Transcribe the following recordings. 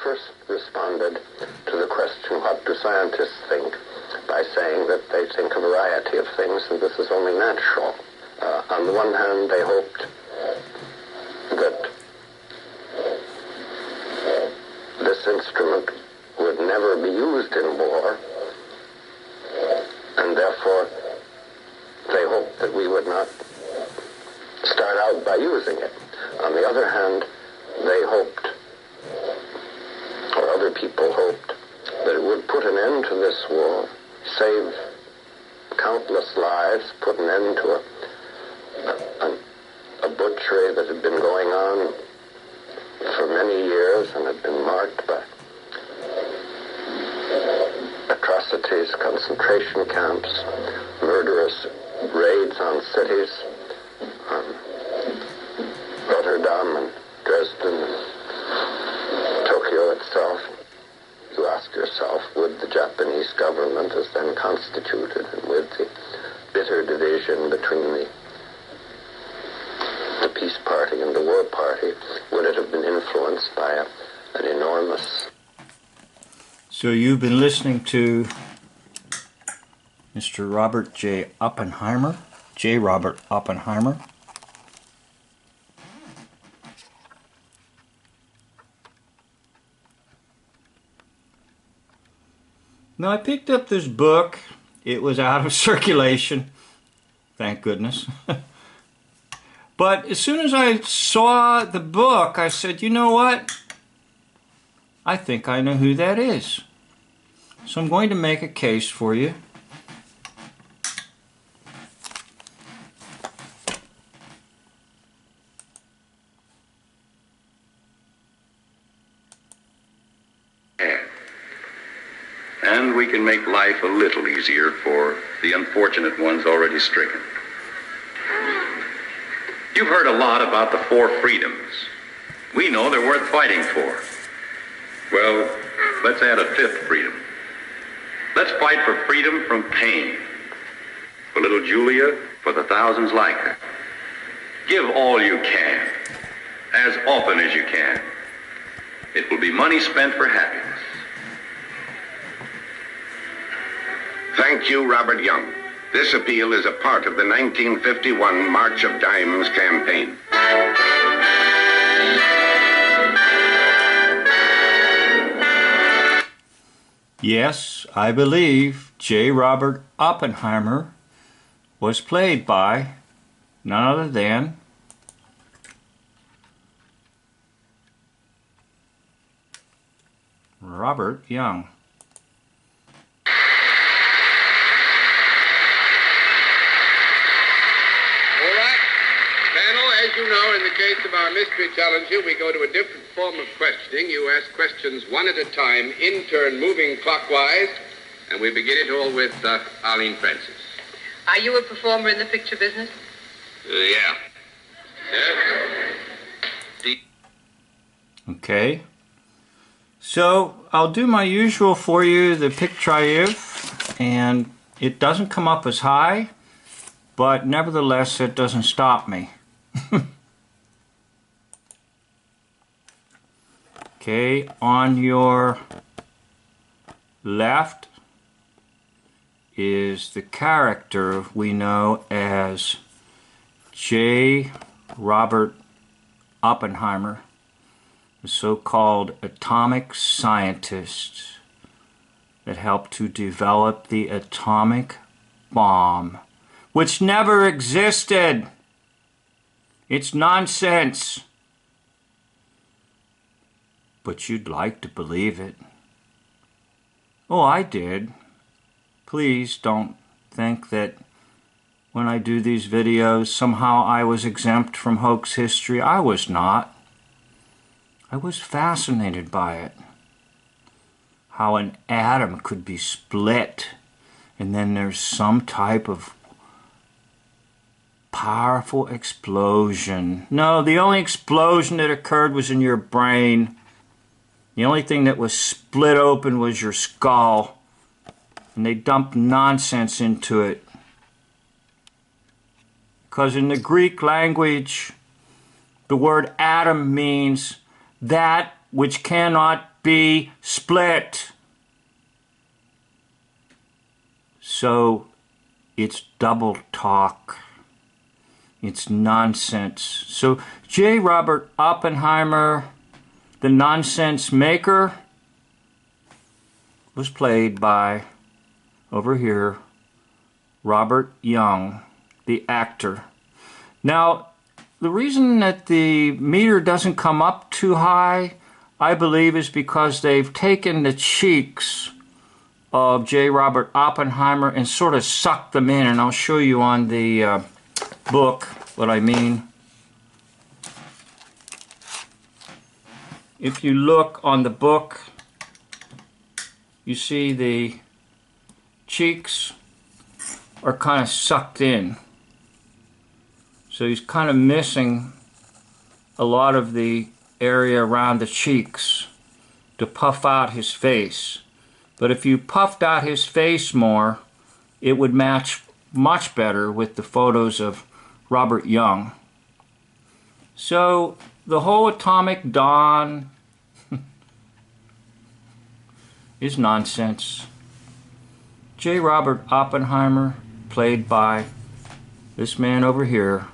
first responded to the question, what do scientists think, by saying that they think a variety of things, and this is only natural. On the one hand, they hoped that this instrument would never be used in war, and therefore they hoped that we would not start out by using it. On the other hand, they hoped, or other people hoped, that it would put an end to this war, save countless lives, put an end to a butchery that had been going on for many years and had been marked by atrocities, concentration camps, murderous raids on cities, Rotterdam and Dresden and Tokyo itself. You ask yourself, would the Japanese government, as then constituted, and with the bitter division between the peace party and the war party, would it have been influenced by an enormous... So you've been listening to Mr. Robert J. Oppenheimer, J. Robert Oppenheimer. Now, I picked up this book. It was out of circulation, thank goodness. But as soon as I saw the book, I said, you know what? I think I know who that is. So I'm going to make a case for you. And we can make life a little easier for the unfortunate ones already stricken. You've heard a lot about the 4 freedoms. We know they're worth fighting for. Well, let's add a 5th freedom. Let's fight for freedom from pain. For little Julia, for the thousands like her. Give all you can, as often as you can. It will be money spent for happiness. Thank you, Robert Young. This appeal is a part of the 1951 March of Dimes campaign. Yes, I believe J. Robert Oppenheimer was played by none other than Robert Young. As you know, in the case of our mystery challenger, we go to a different form of questioning. You ask questions one at a time, in turn, moving clockwise, and we begin it all with Arlene Francis. Are you a performer in the picture business? Yeah. Yes. Okay. So, I'll do my usual for you, the pick try if, and it doesn't come up as high, but nevertheless, it doesn't stop me. Okay, on your left is the character we know as J. Robert Oppenheimer, the so-called atomic scientist that helped to develop the atomic bomb, which never existed. It's nonsense. But you'd like to believe it. Oh, I did. Please don't think that when I do these videos, somehow I was exempt from hoax history. I was not. I was fascinated by it. How an atom could be split, and then there's some type of powerful explosion. No, the only explosion that occurred was in your brain. The only thing that was split open was your skull. And they dumped nonsense into it. Because in the Greek language, the word atom means that which cannot be split. So it's double talk. It's nonsense. So J. Robert Oppenheimer, the nonsense maker, was played by, over here, Robert Young, the actor. Now, the reason that the meter doesn't come up too high, I believe, is because they've taken the cheeks of J. Robert Oppenheimer and sort of sucked them in, and I'll show you on the book what I mean. If you look on the book, you see the cheeks are kind of sucked in. So he's kind of missing a lot of the area around the cheeks to puff out his face. But if you puffed out his face more, it would match much better with the photos of Robert Young. So the whole atomic dawn is nonsense. J. Robert Oppenheimer, played by this man over here,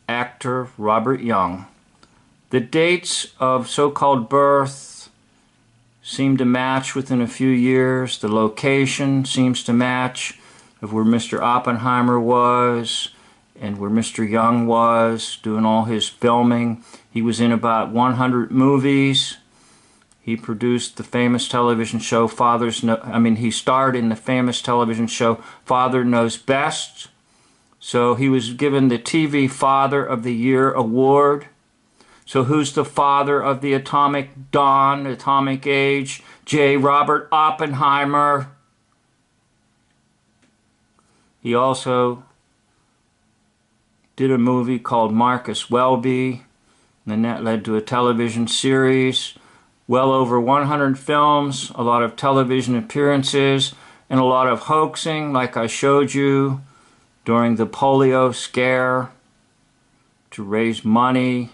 actor Robert Young. The dates of so-called birth seem to match within a few years. The location seems to match of where Mr. Oppenheimer was and where Mr. Young was doing all his filming. He was in about 100 movies. He produced the famous television show he starred in the famous television show Father Knows Best. So he was given the TV Father of the Year award. So who's the father of the atomic dawn, atomic age? J. Robert Oppenheimer. He also did a movie called Marcus Welby, and then that led to a television series. Well over 100 films, a lot of television appearances, and a lot of hoaxing, like I showed you during the polio scare to raise money.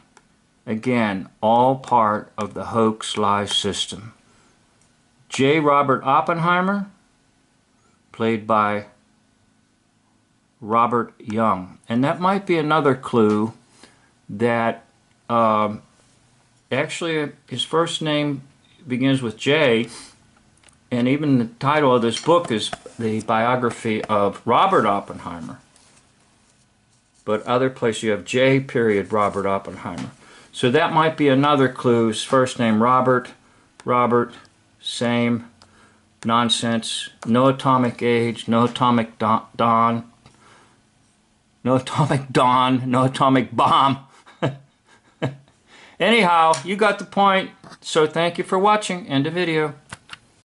Again, all part of the hoax lie system. J. Robert Oppenheimer, played by Robert Young. And that might be another clue that actually his first name begins with J, and even the title of this book is the biography of Robert Oppenheimer. But other places you have J. Robert Oppenheimer. So that might be another clue. His first name Robert, same nonsense. No atomic age, no atomic dawn, no atomic bomb. Anyhow, you got the point. So thank you for watching. End of video.